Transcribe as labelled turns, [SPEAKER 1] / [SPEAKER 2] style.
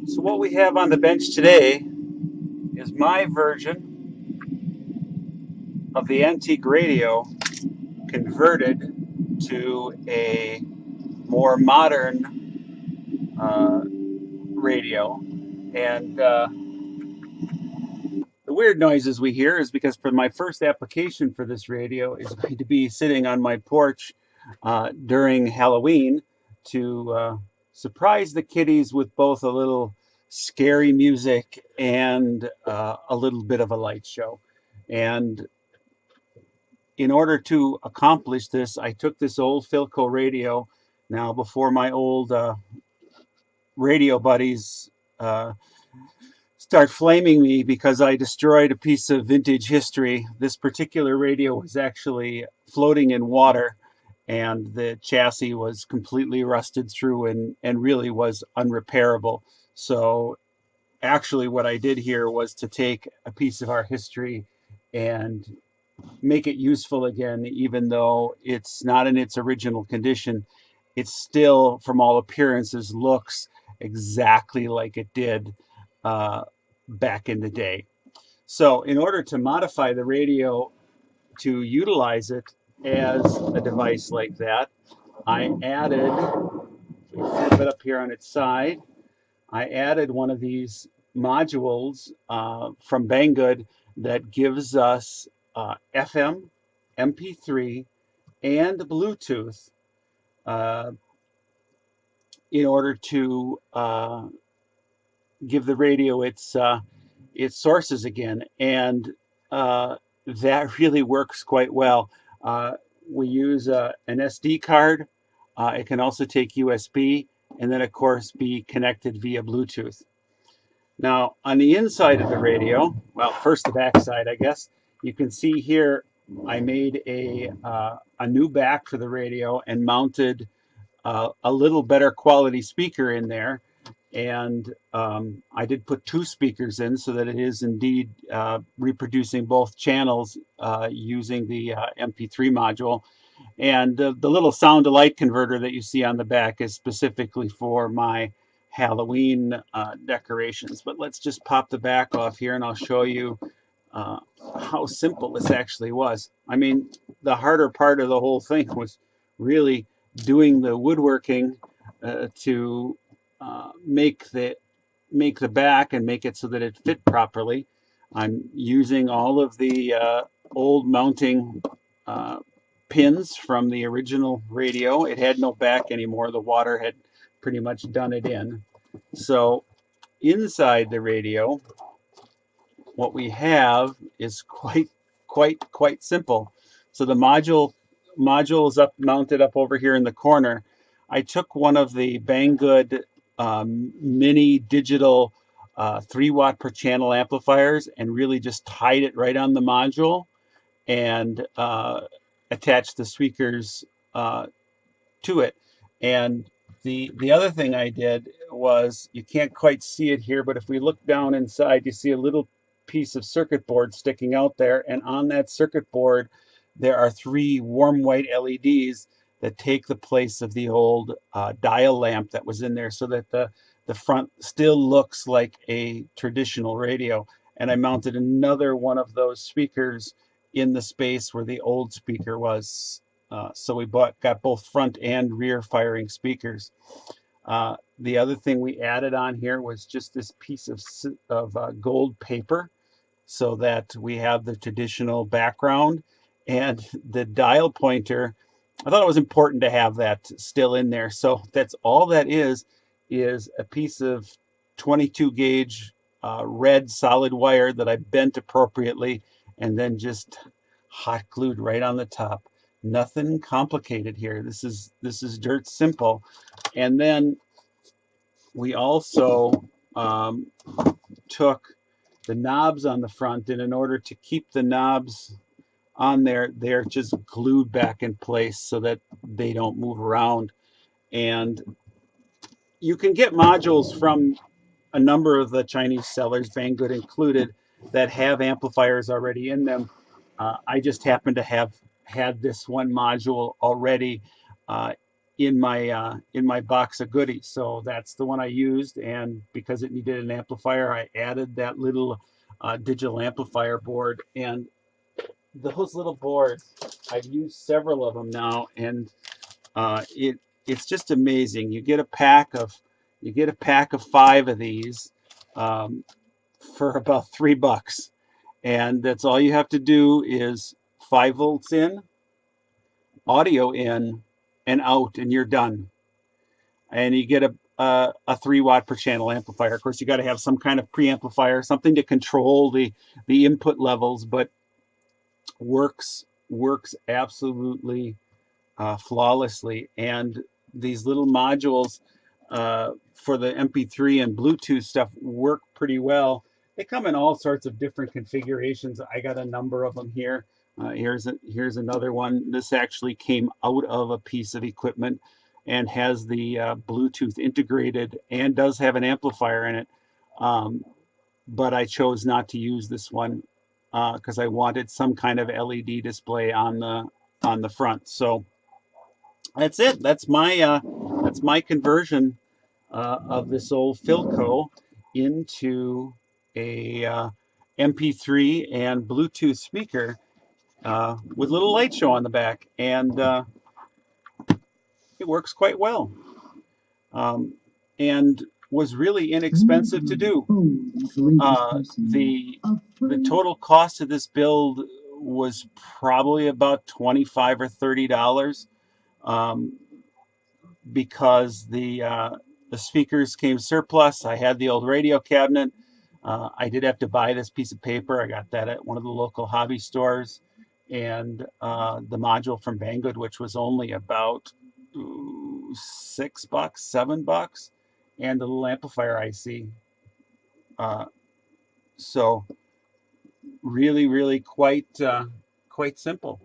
[SPEAKER 1] So what we have on the bench today is my version of the antique radio converted to a more modern radio. And the weird noises we hear is because for my first application for this radio is going to be sitting on my porch during Halloween to surprise the kiddies with both a little scary music and a little bit of a light show. And in order to accomplish this, I took this old Philco radio. Now, before my old radio buddies start flaming me because I destroyed a piece of vintage history, this particular radio was actually floating in water, and the chassis was completely rusted through and really was unrepairable. So actually what I did here was to take a piece of our history and make it useful again, even though it's not in its original condition. It still, from all appearances, looks exactly like it did back in the day. So in order to modify the radio to utilize it as a device like that, I added, flip it up here on its side, I added one of these modules from Bangood that gives us FM, MP3, and Bluetooth uh, in order to give the radio its sources again, and that really works quite well. We use an SD card. It can also take USB, and then of course be connected via Bluetooth. Now on the inside of the radio, well, first the back side, I guess, you can see here I made a new back for the radio and mounted a little better quality speaker in there. And I did put two speakers in so that it is indeed reproducing both channels using the MP3 module. And the little sound to light converter that you see on the back is specifically for my Halloween decorations. But let's just pop the back off here and I'll show you uh, how simple this actually was. I mean, the harder part of the whole thing was really doing the woodworking to make the back and make it so that it fit properly. I'm using all of the old mounting uh, pins from the original radio. It had no back anymore. The water had pretty much done it in. So inside the radio, what we have is quite simple. So the module is up mounted up over here in the corner. I took one of the Bangood mini digital 3 watt per channel amplifiers and really just tied it right on the module and attached the speakers to it. And the other thing I did was, you can't quite see it here, but if we look down inside, you see a little piece of circuit board sticking out there, and on that circuit board there are 3 warm white LEDs that take the place of the old dial lamp that was in there, so that the front still looks like a traditional radio. And I mounted another one of those speakers in the space where the old speaker was. So we got both front and rear firing speakers. The other thing we added on here was just this piece of gold paper, so that we have the traditional background, and the dial pointer. I thought it was important to have that still in there. So that's all that is a piece of 22 gauge red solid wire that I bent appropriately and then just hot glued right on the top. Nothing complicated here. This is dirt simple. And then we also took the knobs on the front, and in order to keep the knobs on there, they're just glued back in place so that they don't move around. And you can get modules from a number of the Chinese sellers, Bangood included, that have amplifiers already in them. I just happen to have had this one module already in my box of goodies. So that's the one I used, and because it needed an amplifier, I added that little digital amplifier board. And those little boards, I've used several of them now, and it's just amazing. You get a pack of 5 of these um, for about $3, and that's all you have to do is 5 volts in, audio in, and out, and you're done. And you get a 3 watt per channel amplifier. Of course, you got to have some kind of preamplifier, something to control the input levels, but works absolutely flawlessly. And these little modules for the MP3 and Bluetooth stuff work pretty well. They come in all sorts of different configurations. I got a number of them here. Here's another one. This actually came out of a piece of equipment and has the Bluetooth integrated and does have an amplifier in it. But I chose not to use this one because I wanted some kind of LED display on the front. So that's it. That's my conversion of this old Philco into a MP3 and Bluetooth speaker with a little light show on the back, and it works quite well, and was really inexpensive to do. The total cost of this build was probably about $25 or $30. Because the speakers came surplus. I had the old radio cabinet. I did have to buy this piece of paper. I got that at one of the local hobby stores, and the module from Bangood, which was only about $6, $7, and the little amplifier IC. So really, really quite simple.